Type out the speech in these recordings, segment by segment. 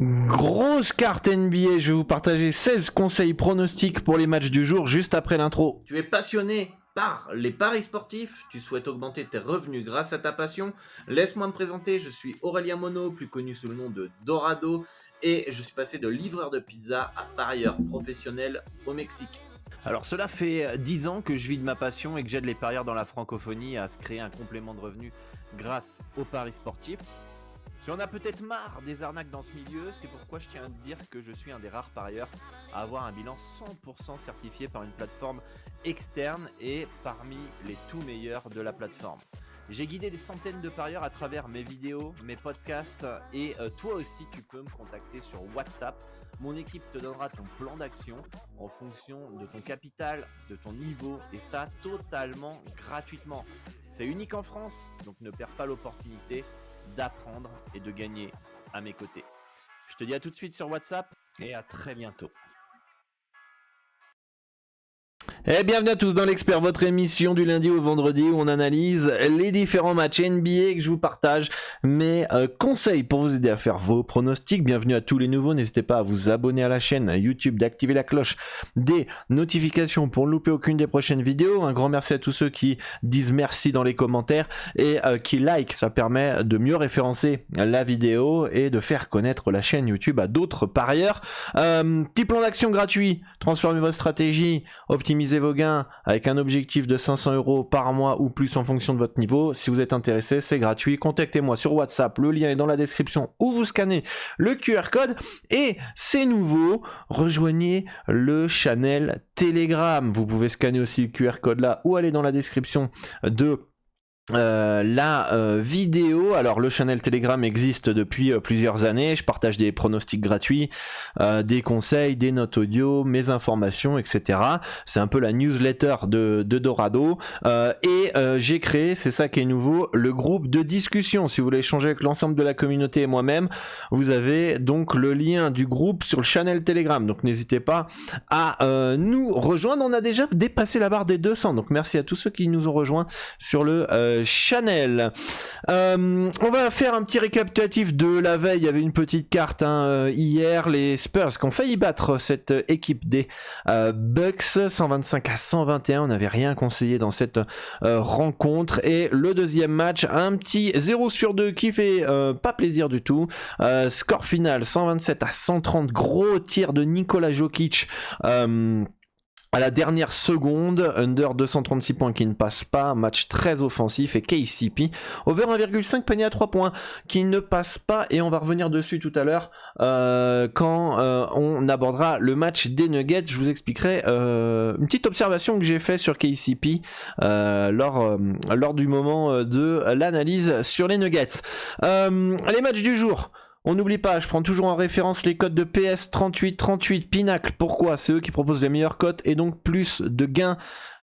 Grosse carte NBA, je vais vous partager 16 conseils pronostics pour les matchs du jour juste après l'intro. Tu es passionné par les paris sportifs, tu souhaites augmenter tes revenus grâce à ta passion. Laisse-moi me présenter, je suis Aurélien Monod, plus connu sous le nom de Dorado, et je suis passé de livreur de pizza à parieur professionnel au Mexique. Alors cela fait 10 ans que je vis de ma passion et que j'aide les parieurs dans la francophonie à se créer un complément de revenus grâce aux paris sportifs. Si on a peut-être marre des arnaques dans ce milieu, c'est pourquoi je tiens à te dire que je suis un des rares parieurs à avoir un bilan 100% certifié par une plateforme externe et parmi les tout meilleurs de la plateforme. J'ai guidé des centaines de parieurs à travers mes vidéos, mes podcasts et toi aussi tu peux me contacter sur WhatsApp. Mon équipe te donnera ton plan d'action en fonction de ton capital, de ton niveau et ça totalement gratuitement. C'est unique en France, donc ne perds pas l'opportunité d'apprendre et de gagner à mes côtés. Je te dis à tout de suite sur WhatsApp et à très bientôt. Et bienvenue à tous dans l'Expert, votre émission du lundi au vendredi où on analyse les différents matchs NBA que je vous partage mes conseils pour vous aider à faire vos pronostics. Bienvenue à tous les nouveaux, n'hésitez pas à vous abonner à la chaîne YouTube, d'activer la cloche des notifications pour ne louper aucune des prochaines vidéos. Un grand merci à tous ceux qui disent merci dans les commentaires et qui like, ça permet de mieux référencer la vidéo et de faire connaître la chaîne YouTube à d'autres parieurs. Petit plan d'action gratuit, transformez votre stratégie, optimisez vos gains avec un objectif de 500 € par mois ou plus en fonction de votre niveau. Si vous êtes intéressé, c'est gratuit. Contactez-moi sur WhatsApp, le lien est dans la description ou vous scannez le QR code. Et c'est nouveau, rejoignez le channel Telegram. Vous pouvez scanner aussi le QR code là ou aller dans la description de la vidéo. Alors le channel Telegram existe depuis plusieurs années, je partage des pronostics gratuits, des conseils, des notes audio, mes informations, etc. C'est un peu la newsletter de Dorado et j'ai créé, c'est ça qui est nouveau, le groupe de discussion. Si vous voulez échanger avec l'ensemble de la communauté et moi-même, vous avez donc le lien du groupe sur le channel Telegram, donc n'hésitez pas à nous rejoindre. On a déjà dépassé la barre des 200, donc merci à tous ceux qui nous ont rejoints sur le Chanel. On va faire un petit récapitulatif de la veille. Il y avait une petite carte hier, les Spurs qui ont failli battre cette équipe des Bucks 125 à 121. On n'avait rien conseillé dans cette rencontre. Et le deuxième match, un petit 0 sur 2 qui fait pas plaisir du tout. Score final 127 à 130. Gros tir de Nikola Jokic. À la dernière seconde, under 236 points qui ne passe pas, match très offensif et KCP, over 1,5 panier à 3 points qui ne passe pas et on va revenir dessus tout à l'heure quand on abordera le match des Nuggets. Je vous expliquerai une petite observation que j'ai fait sur KCP lors du moment de l'analyse sur les Nuggets. Les matchs du jour. On n'oublie pas, je prends toujours en référence les codes de PS 38 Pinacle. Pourquoi ? C'est eux qui proposent les meilleures cotes et donc plus de gains.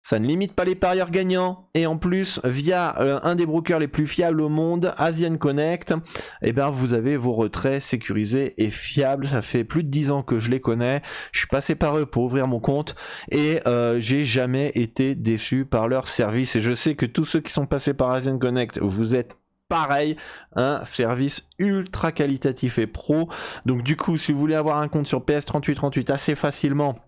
Ça ne limite pas les parieurs gagnants. Et en plus, via un des brokers les plus fiables au monde, Asian Connect, eh ben, vous avez vos retraits sécurisés et fiables. Ça fait plus de 10 ans que je les connais. Je suis passé par eux pour ouvrir mon compte et j'ai jamais été déçu par leur service. Et je sais que tous ceux qui sont passés par Asian Connect, vous êtes pareil, un service ultra qualitatif et pro. Donc du coup, si vous voulez avoir un compte sur PS 38 assez facilement,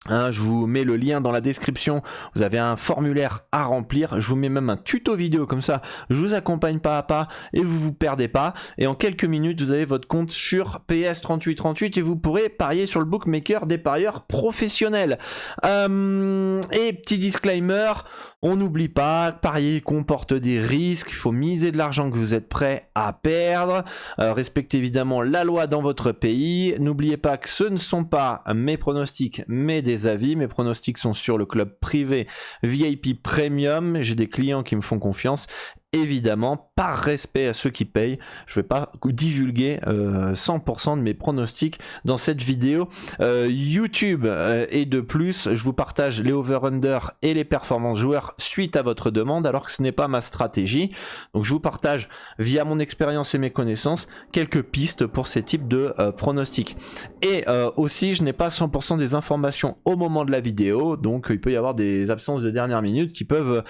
je vous mets le lien dans la description, vous avez un formulaire à remplir, je vous mets même un tuto vidéo comme ça, je vous accompagne pas à pas et vous vous perdez pas, et en quelques minutes vous avez votre compte sur PS 38 et vous pourrez parier sur le bookmaker des parieurs professionnels. Et petit disclaimer, on n'oublie pas, parier comporte des risques, il faut miser de l'argent que vous êtes prêt à perdre, respectez évidemment la loi dans votre pays, n'oubliez pas que ce ne sont pas mes pronostics mais des avis, mes pronostics sont sur le club privé VIP Premium, j'ai des clients qui me font confiance. Évidemment, par respect à ceux qui payent, je vais pas divulguer 100% de mes pronostics dans cette vidéo YouTube. Et de plus, je vous partage les over-under et les performances joueurs suite à votre demande, alors que ce n'est pas ma stratégie. Donc je vous partage, via mon expérience et mes connaissances, quelques pistes pour ces types de pronostics. Et aussi, je n'ai pas 100% des informations au moment de la vidéo, donc il peut y avoir des absences de dernière minute qui peuvent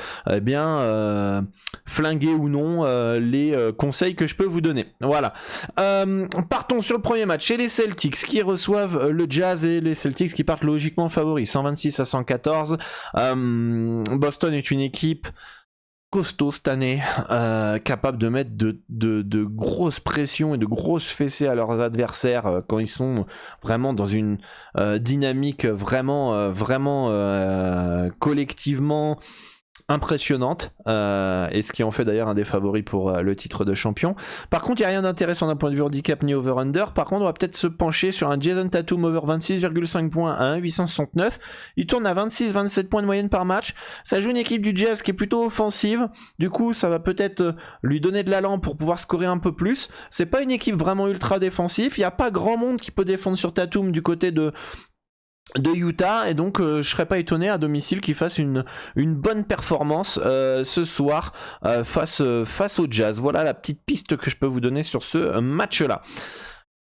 flinguer flinguer ou non les conseils que je peux vous donner. Voilà. Partons sur le premier match chez les Celtics qui reçoivent le Jazz et les Celtics qui partent logiquement favoris 126-114. Boston est une équipe costaud cette année, capable de mettre de grosses pressions et de grosses fessées à leurs adversaires quand ils sont vraiment dans une dynamique vraiment collectivement impressionnante, et ce qui en fait d'ailleurs un des favoris pour le titre de champion. Par contre, il n'y a rien d'intéressant d'un point de vue handicap ni over-under. Par contre, on va peut-être se pencher sur un Jason Tatum over 26,5 points à 1,869. Il tourne à 26-27 points de moyenne par match. Ça joue une équipe du Jazz qui est plutôt offensive. Du coup, ça va peut-être lui donner de l'allant pour pouvoir scorer un peu plus. C'est pas une équipe vraiment ultra défensive. Il n'y a pas grand monde qui peut défendre sur Tatum du côté de Utah, et donc je serais pas étonné à domicile qu'il fasse une bonne performance ce soir face au Jazz. Voilà la petite piste que je peux vous donner sur ce match-là.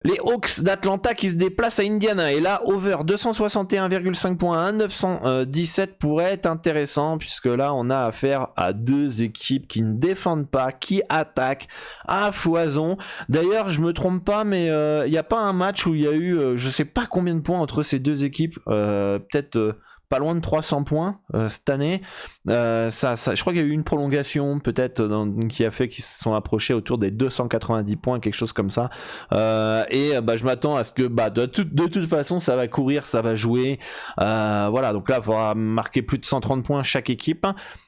Les Hawks d'Atlanta qui se déplacent à Indiana, et là over 261,5 points à 917 pourrait être intéressant, puisque là on a affaire à deux équipes qui ne défendent pas, qui attaquent à foison. D'ailleurs, je me trompe pas, mais il n'y a pas un match où il y a eu je sais pas combien de points entre ces deux équipes, peut-être pas loin de 300 points cette année. Je crois qu'il y a eu une prolongation peut-être qui a fait qu'ils se sont approchés autour des 290 points, quelque chose comme ça. Je m'attends à ce que de toute façon ça va courir, ça va jouer. Voilà, donc là il faudra marquer plus de 130 points chaque équipe.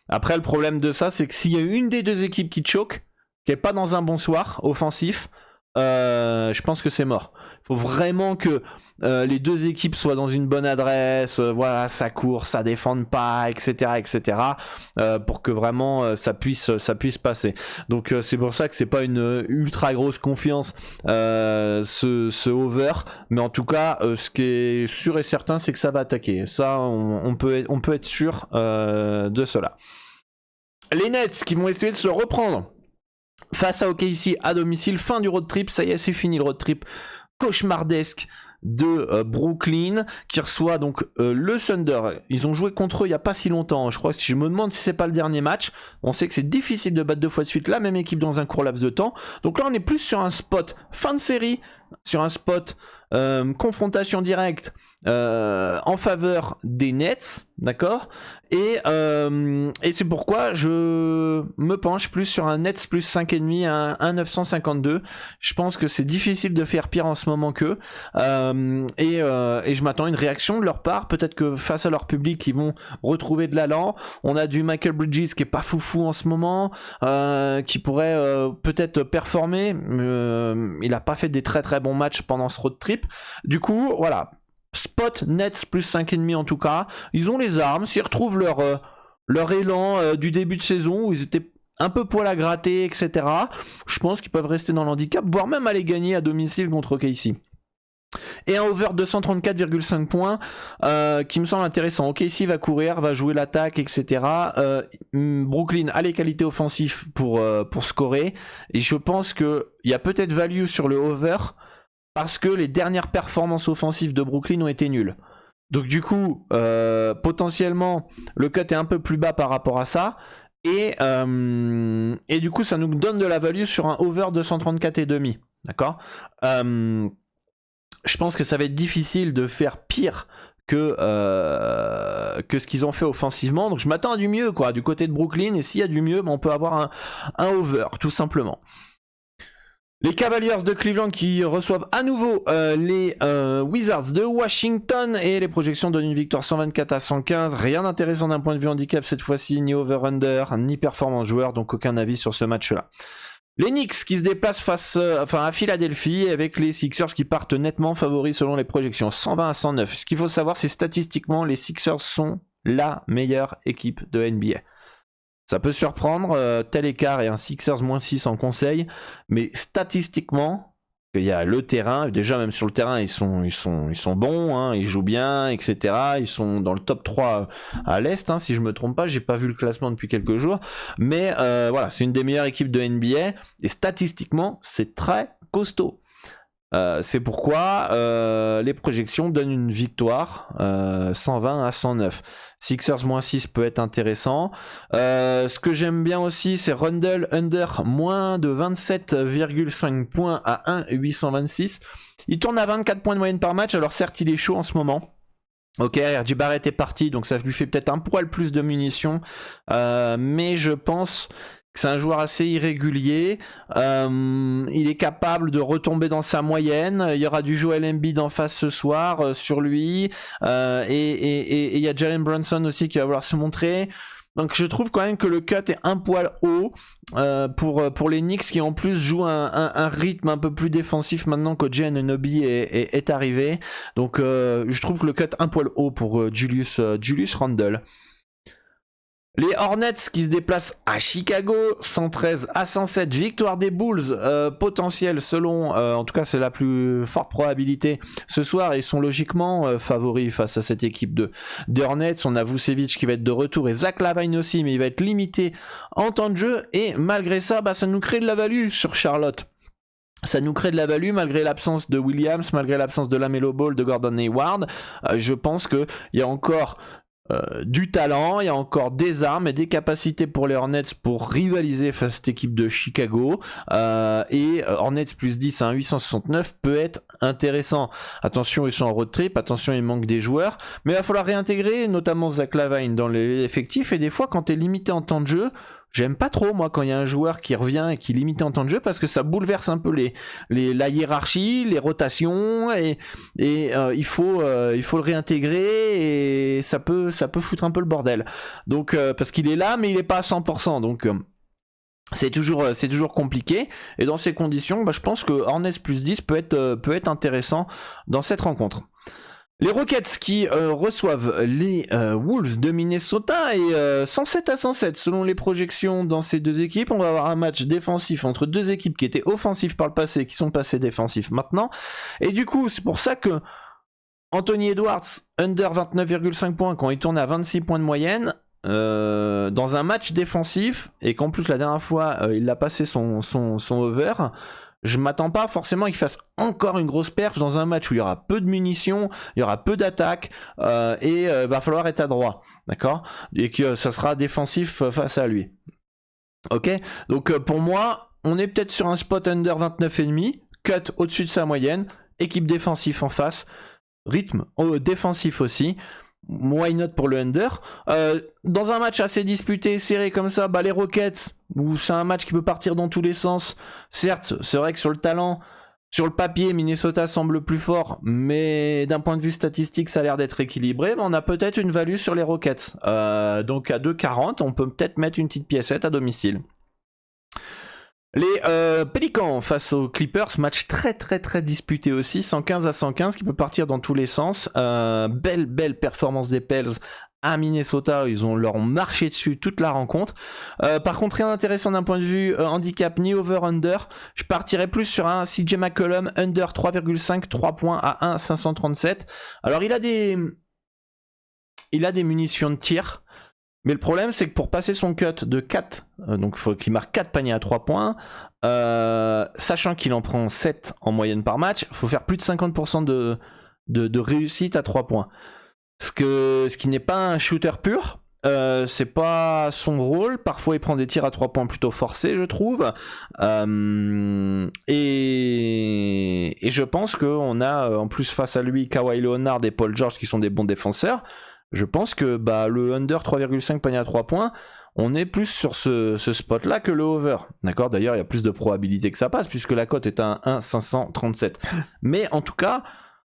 Après, le problème de ça, c'est que s'il y a une des deux équipes qui choque, qui est pas dans un bon soir offensif, je pense que c'est mort. Il faut vraiment que les deux équipes soient dans une bonne adresse, voilà, ça court, ça défende pas, etc., pour que vraiment ça puisse passer. Donc c'est pour ça que c'est pas une ultra grosse confiance ce over, mais en tout cas ce qui est sûr et certain, c'est que ça va attaquer. Ça, on peut être sûr de cela. Les Nets qui vont essayer de se reprendre face à OKC à domicile. Fin du road trip, ça y est, c'est fini le road trip cauchemardesque de Brooklyn, qui reçoit donc le Thunder. Ils ont joué contre eux il n'y a pas si longtemps, je crois. Si je me demande si c'est pas le dernier match. On sait que c'est difficile de battre deux fois de suite la même équipe dans un court laps de temps. Donc là on est plus sur un spot fin de série, sur un spot confrontation directe en faveur des Nets, d'accord, et c'est pourquoi je me penche plus sur un Nets plus 5,5 à 1,952. Je pense que c'est difficile de faire pire en ce moment qu'eux, et je m'attends à une réaction de leur part. Peut-être que face à leur public ils vont retrouver de l'allant. On a du Michael Bridges qui est pas foufou en ce moment, qui pourrait peut-être performer. Il a pas fait des très très bons matchs pendant ce road trip. Du coup, voilà, spot Nets plus 5,5 en tout cas. Ils ont les armes, s'ils retrouvent leur élan du début de saison où ils étaient un peu poil à gratter, etc. Je pense qu'ils peuvent rester dans l'handicap, voire même aller gagner à domicile contre OKC. Et un over 234,5 points qui me semble intéressant. OKC va courir, va jouer l'attaque, etc. Brooklyn a les qualités offensives pour scorer, et je pense qu'il y a peut-être value sur le over parce que les dernières performances offensives de Brooklyn ont été nulles. Donc du coup, potentiellement, le cut est un peu plus bas par rapport à ça. Et du coup, ça nous donne de la value sur un over 234,5. D'accord ? Je pense que ça va être difficile de faire pire que ce qu'ils ont fait offensivement. Donc je m'attends à du mieux, quoi, du côté de Brooklyn. Et s'il y a du mieux, on peut avoir un over, tout simplement. Les Cavaliers de Cleveland qui reçoivent à nouveau les Wizards de Washington, et les projections donnent une victoire 124-115. Rien d'intéressant d'un point de vue handicap cette fois-ci, ni over-under, ni performance joueur, donc aucun avis sur ce match-là. Les Knicks qui se déplacent à Philadelphie, avec les Sixers qui partent nettement favoris selon les projections, 120-109. Ce qu'il faut savoir, c'est statistiquement, les Sixers sont la meilleure équipe de NBA. Ça peut surprendre, tel écart et un Sixers moins 6 en conseil, mais statistiquement, il y a le terrain, déjà même sur le terrain, ils sont bons, hein, ils jouent bien, etc. Ils sont dans le top 3 à l'Est, hein, si je me trompe pas, j'ai pas vu le classement depuis quelques jours, mais voilà, c'est une des meilleures équipes de NBA, et statistiquement, c'est très costaud. C'est pourquoi les projections donnent une victoire 120 à 109. Sixers moins 6 peut être intéressant. Ce que j'aime bien aussi, c'est Rundle under moins de 27,5 points à 1,826. Il tourne à 24 points de moyenne par match, alors certes il est chaud en ce moment. Ok, RJ Barrett est parti, donc ça lui fait peut-être un poil plus de munitions, mais je pense que c'est un joueur assez irrégulier. Il est capable de retomber dans sa moyenne. Il y aura du Joel Embiid en face ce soir sur lui, et il y a Jalen Brunson aussi qui va vouloir se montrer. Donc je trouve quand même que le cut est un poil haut pour les Knicks qui en plus jouent un rythme un peu plus défensif maintenant qu'OG Anunoby est arrivé. Donc je trouve que le cut un poil haut pour Julius Randle. Les Hornets qui se déplacent à Chicago, 113 à 107, victoire des Bulls, potentiel selon, en tout cas c'est la plus forte probabilité ce soir, ils sont logiquement favoris face à cette équipe de Hornets. On a Vucevic qui va être de retour et Zach LaVine aussi, mais il va être limité en temps de jeu, et malgré ça, ça nous crée de la value sur Charlotte. Ça nous crée de la value malgré l'absence de Williams, malgré l'absence de LaMelo Ball, de Gordon Hayward. Je pense qu'il y a encore du talent, il y a encore des armes et des capacités pour les Hornets pour rivaliser face à cette équipe de Chicago, et Hornets plus 10 à 1,869 peut être intéressant. Attention, ils sont en road trip, attention, il manque des joueurs, mais il va falloir réintégrer notamment Zach LaVine dans l'effectif, et des fois quand tu es limité en temps de jeu, j'aime pas trop moi quand il y a un joueur qui revient et qui est limité en temps de jeu, parce que ça bouleverse un peu la hiérarchie, les rotations, et il faut le réintégrer, et ça peut foutre un peu le bordel. Donc parce qu'il est là mais il est pas à 100%, donc c'est toujours compliqué, et dans ces conditions je pense que Hornets plus 10 peut être intéressant dans cette rencontre. Les Rockets qui reçoivent les Wolves de Minnesota, et 107 à 107 selon les projections dans ces deux équipes. On va avoir un match défensif entre deux équipes qui étaient offensives par le passé et qui sont passées défensifs maintenant. Et du coup, c'est pour ça que Anthony Edwards, under 29,5 points, quand il tourne à 26 points de moyenne, dans un match défensif, et qu'en plus la dernière fois il a passé son over, je m'attends pas forcément qu'il fasse encore une grosse perf dans un match où il y aura peu de munitions, il y aura peu d'attaques, et va falloir être adroit, d'accord, et que ça sera défensif face à lui. Ok, donc pour moi on est peut-être sur un spot under 29,5, cut au-dessus de sa moyenne, équipe défensive en face, rythme défensif aussi. Why not pour le under. Dans un match assez disputé, serré comme ça, les Rockets, où c'est un match qui peut partir dans tous les sens. Certes, c'est vrai que sur le talent, sur le papier, Minnesota semble plus fort, mais d'un point de vue statistique, ça a l'air d'être équilibré. Mais on a peut-être une value sur les Rockets. Donc à 2,40, on peut peut-être mettre une petite piécette à domicile. Les Pelicans face aux Clippers, match très très très disputé aussi, 115 à 115 qui peut partir dans tous les sens. Belle performance des Pels à Minnesota, ils leur ont marché dessus toute la rencontre. Par contre, rien d'intéressant d'un point de vue handicap ni over-under. Je partirais plus sur un CJ McCollum under 3,5, 3 points à 1,537. Alors il a des munitions de tir. Mais le problème, c'est que pour passer son cut de 4, donc il faut qu'il marque 4 paniers à 3 points, sachant qu'il en prend 7 en moyenne par match, il faut faire plus de 50% de réussite à 3 points. Ce qui n'est pas un shooter pur, c'est pas son rôle. Parfois, il prend des tirs à 3 points plutôt forcés, je trouve. Et je pense qu'on a en plus face à lui Kawhi Leonard et Paul George qui sont des bons défenseurs. Je pense que le under 3,5 panier à 3 points, on est plus sur ce spot là que le over. D'accord, d'ailleurs il y a plus de probabilité que ça passe puisque la cote est à 1,537. Mais en tout cas,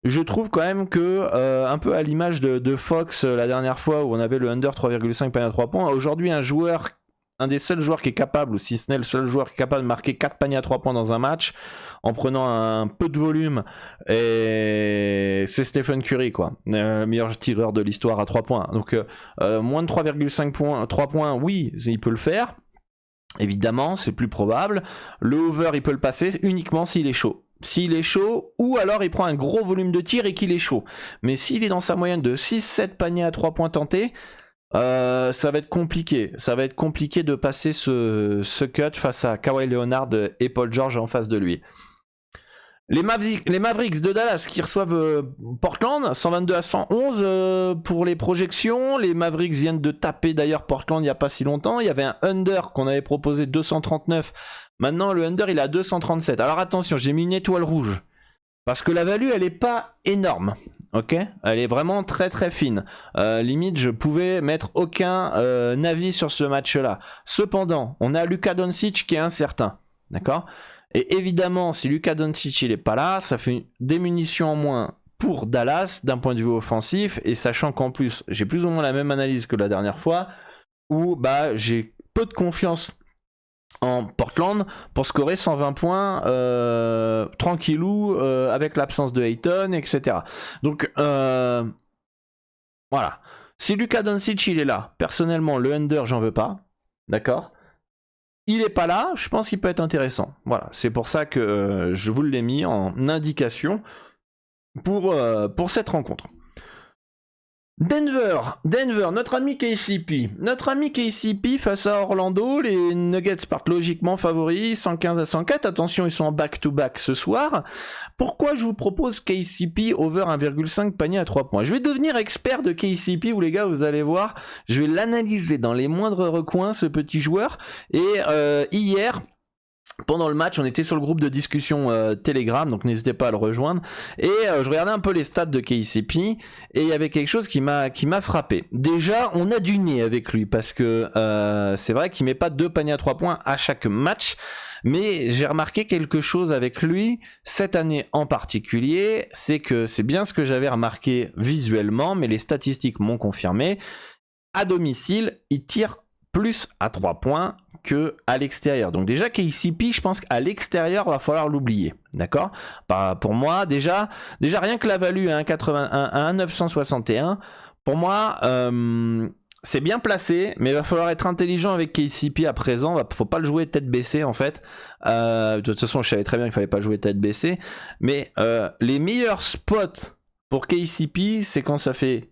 je trouve quand même que, un peu à l'image de Fox la dernière fois où on avait le under 3,5 panier à 3 points, aujourd'hui un des seuls joueurs qui est capable, ou si ce n'est le seul joueur qui est capable de marquer 4 paniers à 3 points dans un match en prenant un peu de volume, et c'est Stephen Curry, quoi, meilleur tireur de l'histoire à 3 points. Donc moins de 3,5 points, 3 points, oui, il peut le faire. Évidemment, c'est plus probable. Le over, il peut le passer uniquement s'il est chaud. S'il est chaud, ou alors il prend un gros volume de tir et qu'il est chaud. Mais s'il est dans sa moyenne de 6-7 paniers à 3 points tentés, ça va être compliqué. Ça va être compliqué de passer ce cut face à Kawhi Leonard et Paul George en face de lui. Les Mavericks de Dallas qui reçoivent Portland, 122-111 pour les projections. Les Mavericks viennent de taper d'ailleurs Portland il n'y a pas si longtemps. Il y avait un under qu'on avait proposé 239. Maintenant le under il est à 237. Alors attention, j'ai mis une étoile rouge. Parce que la value elle est pas énorme. Ok, elle est vraiment très très fine. Limite, je pouvais mettre aucun avis sur ce match-là. Cependant, on a Luka Doncic qui est incertain. D'accord ? Et évidemment, si Luka Doncic il est pas là, ça fait des munitions en moins pour Dallas d'un point de vue offensif. Et sachant qu'en plus, j'ai plus ou moins la même analyse que la dernière fois, où bah, j'ai peu de confiance en Portland pour scorer 120 points tranquillou avec l'absence de Ayton, etc. Donc voilà. Si Luka Doncic il est là, personnellement le under j'en veux pas, d'accord. Il est pas là, je pense qu'il peut être intéressant. Voilà, c'est pour ça que je vous l'ai mis en indication pour cette rencontre. Denver, notre ami KCP. Notre ami KCP face à Orlando, les Nuggets partent logiquement favoris, 115-104. Attention, ils sont en back-to-back ce soir. Pourquoi je vous propose KCP over 1,5 panier à 3 points? Je vais devenir expert de KCP, où les gars, vous allez voir, je vais l'analyser dans les moindres recoins, ce petit joueur. Et hier... pendant le match, on était sur le groupe de discussion Telegram, donc n'hésitez pas à le rejoindre. Et je regardais un peu les stats de KCP, et il y avait quelque chose qui m'a frappé. Déjà, on a du nez avec lui, parce que c'est vrai qu'il met pas 2 paniers à 3 points à chaque match, mais j'ai remarqué quelque chose avec lui, cette année en particulier, c'est que c'est bien ce que j'avais remarqué visuellement, mais les statistiques m'ont confirmé. À domicile, il tire plus à 3 points que à l'extérieur. Donc déjà KCP, je pense qu'à l'extérieur va falloir l'oublier, d'accord. Pour moi déjà rien que la value à 1,961, pour moi c'est bien placé, mais il va falloir être intelligent avec KCP à présent. Faut pas le jouer tête baissée en fait. De toute façon, je savais très bien qu'il fallait pas jouer tête baissée, mais les meilleurs spots pour KCP, c'est quand ça fait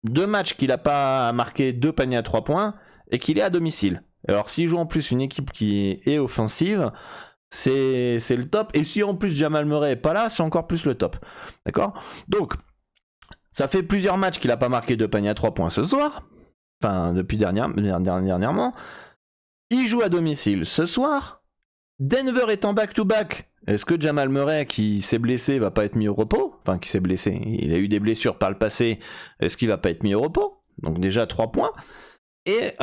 2 matchs qu'il a pas marqué 2 paniers à 3 points et qu'il est à domicile. Alors s'il joue en plus une équipe qui est offensive, c'est le top. Et si en plus Jamal Murray est pas là, c'est encore plus le top. D'accord ? Donc, ça fait plusieurs matchs qu'il n'a pas marqué de panier à 3 points ce soir. Enfin, depuis dernièrement. Il joue à domicile ce soir. Denver est en back-to-back. Est-ce que Jamal Murray, qui s'est blessé, va pas être mis au repos ? Enfin, qui s'est blessé. Il a eu des blessures par le passé. Est-ce qu'il va pas être mis au repos ? Donc déjà 3 points. Et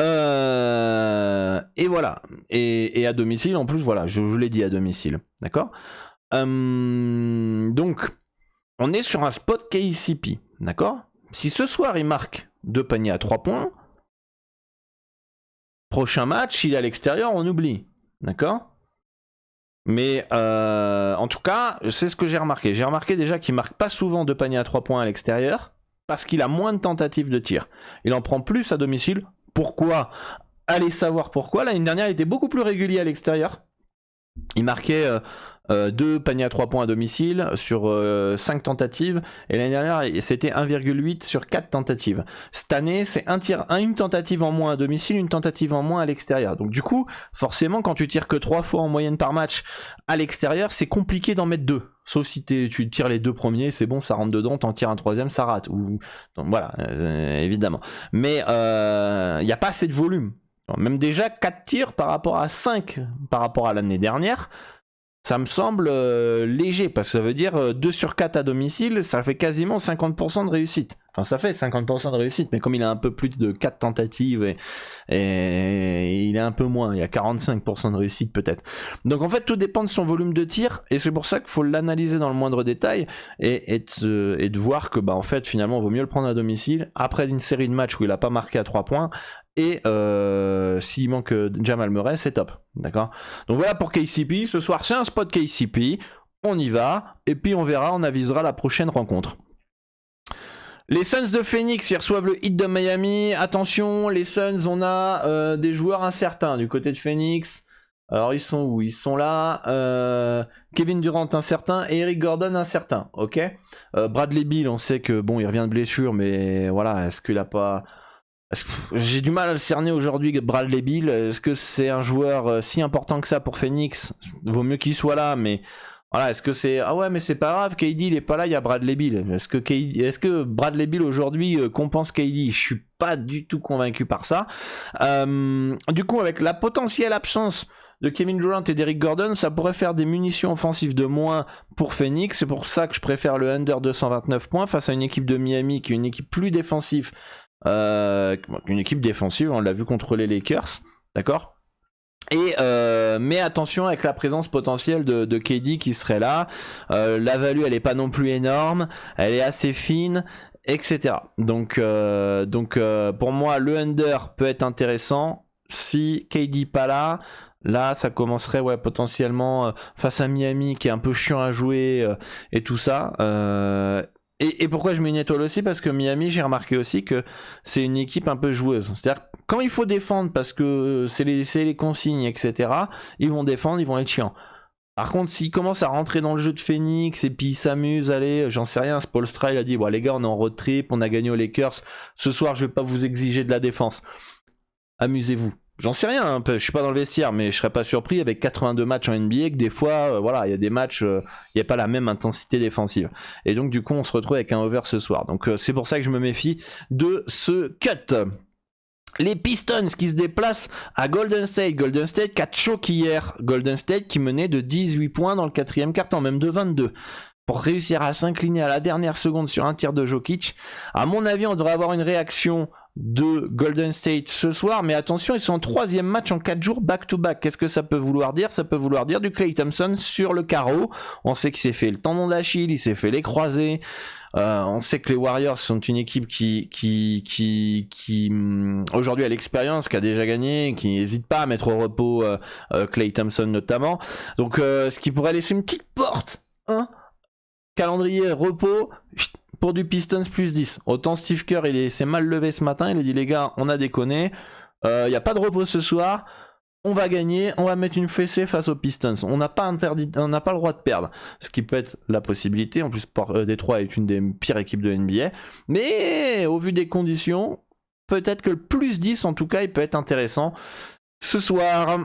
voilà. Et à domicile, en plus, voilà, je l'ai dit à domicile. D'accord ? Donc, on est sur un spot KCP. D'accord ? Si ce soir, il marque 2 paniers à 3 points, prochain match, il est à l'extérieur, on oublie. D'accord ? Mais en tout cas, c'est ce que j'ai remarqué. J'ai remarqué déjà qu'il marque pas souvent 2 paniers à 3 points à l'extérieur, parce qu'il a moins de tentatives de tir. Il en prend plus à domicile. Pourquoi ? Allez savoir pourquoi. L'année dernière, il était beaucoup plus régulier à l'extérieur. Il marquait 2 paniers à 3 points à domicile sur 5 tentatives. Et l'année dernière, c'était 1,8 sur 4 tentatives. Cette année, c'est une tentative en moins à domicile, une tentative en moins à l'extérieur. Donc du coup, forcément, quand tu tires que 3 fois en moyenne par match à l'extérieur, c'est compliqué d'en mettre 2. Sauf si tu tires les 2 premiers, c'est bon, ça rentre dedans, t'en tires un 3e, ça rate. Donc voilà, évidemment. Mais il n'y a pas assez de volume. Même déjà 4 tirs par rapport à 5 par rapport à l'année dernière, ça me semble léger, parce que ça veut dire 2 sur 4 à domicile, ça fait quasiment 50% de réussite. Enfin, ça fait 50% de réussite, mais comme il a un peu plus de 4 tentatives et il est un peu moins, il y a 45% de réussite peut-être. Donc en fait, tout dépend de son volume de tir, et c'est pour ça qu'il faut l'analyser dans le moindre détail et de voir que bah, en fait, finalement, il vaut mieux le prendre à domicile après une série de matchs où il n'a pas marqué à 3 points. Et s'il manque Jamal Murray, c'est top. D'accord ? Donc voilà pour KCP. Ce soir, c'est un spot KCP. On y va. Et puis on verra, on avisera la prochaine rencontre. Les Suns de Phoenix, ils reçoivent le Heat de Miami. Attention, les Suns, on a des joueurs incertains du côté de Phoenix. Alors ils sont où ? Ils sont là. Kevin Durant incertain et Eric Gordon incertain. Ok. Bradley Beal, on sait que bon, il revient de blessure, mais voilà, est-ce qu'il a pas... J'ai du mal à le cerner aujourd'hui, Bradley Beal. Est-ce que c'est un joueur si important que ça pour Phoenix ? Vaut mieux qu'il soit là, mais Voilà, est-ce que c'est ah ouais mais c'est pas grave, KD il est pas là, il y a Bradley Beal. Est-ce que Bradley Beal aujourd'hui compense KD? Je suis pas du tout convaincu par ça. Du coup, avec la potentielle absence de Kevin Durant et d'Eric Gordon, ça pourrait faire des munitions offensives de moins pour Phoenix. C'est pour ça que je préfère le under 229 points face à une équipe de Miami qui est une équipe plus défensive. Une équipe défensive, on l'a vu contre les Lakers, d'accord? Et mais attention avec la présence potentielle de KD qui serait là. La value elle est pas non plus énorme, elle est assez fine, etc. Donc pour moi le under peut être intéressant si KD pas là. Là, ça commencerait potentiellement face à Miami qui est un peu chiant à jouer et tout ça. Et pourquoi je mets une étoile aussi? Parce que Miami, j'ai remarqué aussi que c'est une équipe un peu joueuse. C'est-à-dire quand il faut défendre parce que c'est les consignes, etc., ils vont défendre, ils vont être chiants. Par contre, s'ils commencent à rentrer dans le jeu de Phoenix et puis ils s'amusent, allez, j'en sais rien, Spoelstra il a dit, bon les gars, on est en road trip, on a gagné aux Lakers, ce soir je vais pas vous exiger de la défense. Amusez-vous. J'en sais rien, je suis pas dans le vestiaire, mais je serais pas surpris avec 82 matchs en NBA que des fois, voilà, il y a des matchs, il n'y a pas la même intensité défensive. Et donc du coup, on se retrouve avec un over ce soir. Donc c'est pour ça que je me méfie de ce cut. Les Pistons qui se déplacent à Golden State. Golden State qui a choqué hier. Golden State qui menait de 18 points dans le quatrième quart-temps, même de 22. Pour réussir à s'incliner à la dernière seconde sur un tir de Jokic. À mon avis, on devrait avoir une réaction de Golden State ce soir, mais attention, ils sont en troisième match en 4 jours back-to-back. Qu'est-ce que ça peut vouloir dire? Ça peut vouloir dire du Klay Thompson sur le carreau. On sait qu'il s'est fait le tendon d'Achille, il s'est fait les croisés. On sait que les Warriors sont une équipe qui aujourd'hui a l'expérience, qui a déjà gagné, qui n'hésite pas à mettre au repos Klay Thompson notamment. Donc ce qui pourrait laisser une petite porte, hein, calendrier repos pour du Pistons plus 10. Autant Steve Kerr il s'est mal levé ce matin, il a dit les gars on a déconné, il n'y a pas de repos ce soir, on va gagner, on va mettre une fessée face aux Pistons, on n'a pas le droit de perdre, ce qui peut être la possibilité. En plus Détroit est une des pires équipes de NBA, mais au vu des conditions peut-être que le plus 10 en tout cas il peut être intéressant ce soir.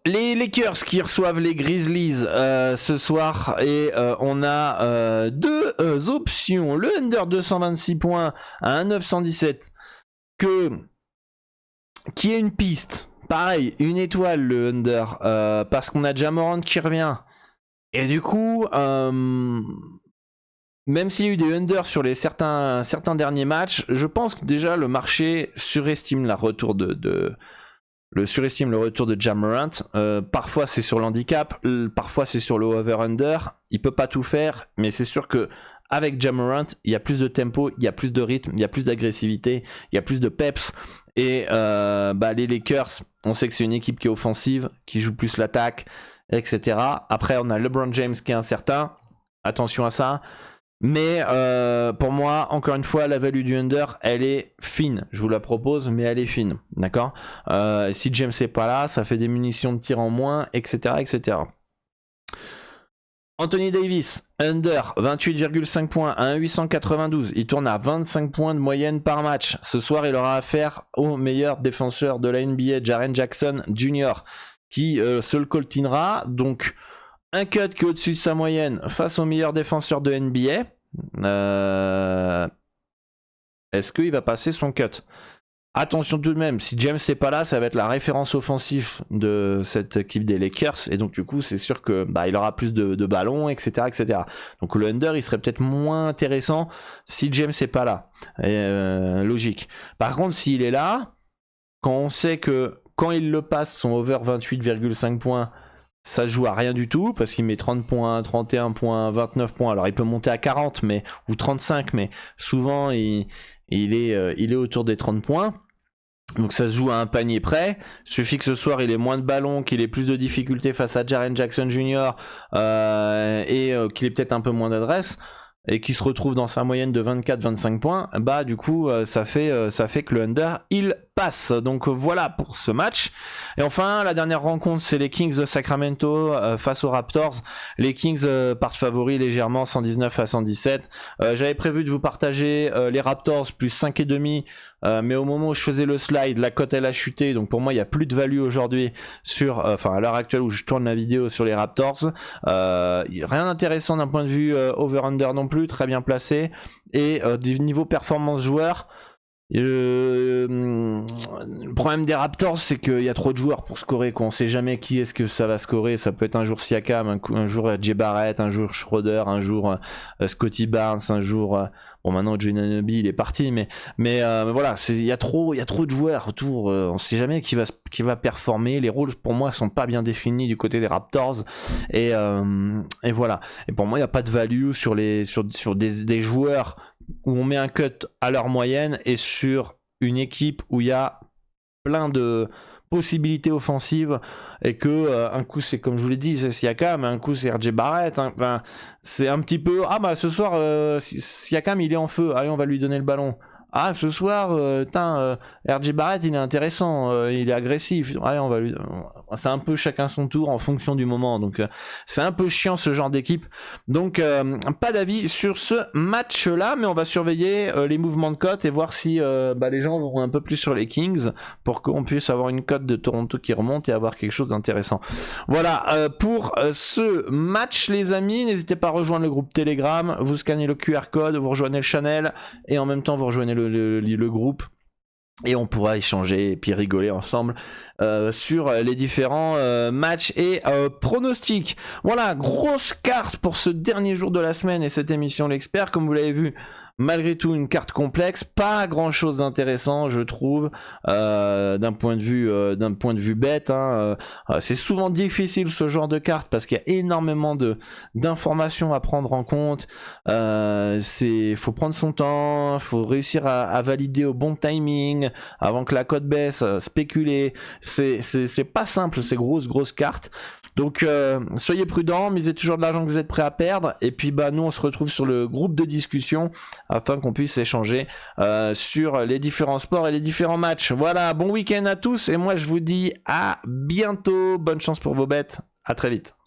Les Lakers qui reçoivent les Grizzlies ce soir, et on a deux options. Le under 226 points à 1,917 qui est une piste. Pareil, une étoile le under parce qu'on a Ja Morant qui revient. Et du coup, même s'il y a eu des unders sur les certains derniers matchs, je pense que déjà le marché surestime le retour de Ja Morant. Parfois c'est sur l'handicap, parfois c'est sur le over-under. Il peut pas tout faire, mais c'est sûr que avec Ja Morant, il y a plus de tempo, il y a plus de rythme, il y a plus d'agressivité, il y a plus de peps. Et les Lakers, on sait que c'est une équipe qui est offensive, qui joue plus l'attaque, etc. Après, on a LeBron James qui est incertain. Attention à ça. Mais pour moi, encore une fois, la value du under, elle est fine. Je vous la propose, mais elle est fine. D'accord? Si James n'est pas là, ça fait des munitions de tir en moins, etc. etc. Anthony Davis, under 28,5 points à 1,892. Il tourne à 25 points de moyenne par match. Ce soir, il aura affaire au meilleur défenseur de la NBA, Jaren Jackson Jr., qui se le coltinera. Donc, un cut qui est au-dessus de sa moyenne face au meilleur défenseur de NBA. Est-ce qu'il va passer son cut? Attention tout de même, si James n'est pas là, ça va être la référence offensive de cette équipe des Lakers, et donc du coup c'est sûr que il aura plus de ballons, etc., etc. Donc le under il serait peut-être moins intéressant si James n'est pas là. Logique. Par contre s'il est là, quand on sait que quand il le passe son over 28,5 points, ça joue à rien du tout parce qu'il met 30 points, 31 points, 29 points. Alors il peut monter à 40 ou 35, mais souvent il est autour des 30 points. Donc ça se joue à un panier près. Il suffit que ce soir il ait moins de ballons, qu'il ait plus de difficultés face à Jaren Jackson Jr. Et qu'il ait peut-être un peu moins d'adresse et qu'il se retrouve dans sa moyenne de 24-25 points, du coup ça fait que le under il passe. Donc voilà pour ce match. Et enfin la dernière rencontre, c'est les Kings de Sacramento face aux Raptors. Les Kings partent favoris légèrement, 119 à 117. J'avais prévu de vous partager les Raptors plus 5,5 mais au moment où je faisais le slide, la cote elle a chuté, donc pour moi il n'y a plus de value aujourd'hui sur, enfin à l'heure actuelle où je tourne la vidéo sur les Raptors. Rien d'intéressant d'un point de vue over-under non plus, très bien placé, et du niveau performance joueur. Le problème des Raptors, c'est qu'il y a trop de joueurs pour scorer, quoi. On sait jamais qui est-ce que ça va scorer. Ça peut être un jour Siakam, un jour Jay Barrett, un jour Schroeder, un jour Scotty Barnes, un jour bon maintenant Giannobi il est parti, mais voilà, il y a trop de joueurs autour. On sait jamais qui va performer. Les rôles pour moi sont pas bien définis du côté des Raptors, et voilà. Et pour moi il n'y a pas de value sur des joueurs où on met un cut à leur moyenne et sur une équipe où il y a plein de possibilités offensives, et que un coup c'est comme je vous l'ai dit c'est Siakam, un coup c'est RJ Barrett, hein. Enfin, c'est un petit peu ce soir Siakam il est en feu, allez on va lui donner le ballon. Ce soir RJ Barrett il est intéressant, il est agressif, allez on va lui... C'est un peu chacun son tour en fonction du moment, donc c'est un peu chiant ce genre d'équipe, donc pas d'avis sur ce match là, mais on va surveiller les mouvements de cote et voir si les gens vont un peu plus sur les Kings pour qu'on puisse avoir une cote de Toronto qui remonte et avoir quelque chose d'intéressant. Voilà pour ce match les amis, n'hésitez pas à rejoindre le groupe Telegram, vous scannez le QR code, vous rejoignez le channel et en même temps vous rejoignez le groupe, et on pourra échanger et puis rigoler ensemble sur les différents matchs et pronostics. Voilà, grosse carte pour ce dernier jour de la semaine et cette émission l'expert, comme vous l'avez vu. Malgré tout une carte complexe, pas grand chose d'intéressant je trouve, d'un point de vue bête, hein. C'est souvent difficile ce genre de carte parce qu'il y a énormément d'informations à prendre en compte, faut prendre son temps, faut réussir à valider au bon timing avant que la cote baisse, spéculer, c'est pas simple ces grosses cartes. Donc soyez prudents, misez toujours de l'argent que vous êtes prêt à perdre, et puis nous on se retrouve sur le groupe de discussion afin qu'on puisse échanger sur les différents sports et les différents matchs. Voilà, bon week-end à tous, et moi je vous dis à bientôt, bonne chance pour vos bêtes, à très vite.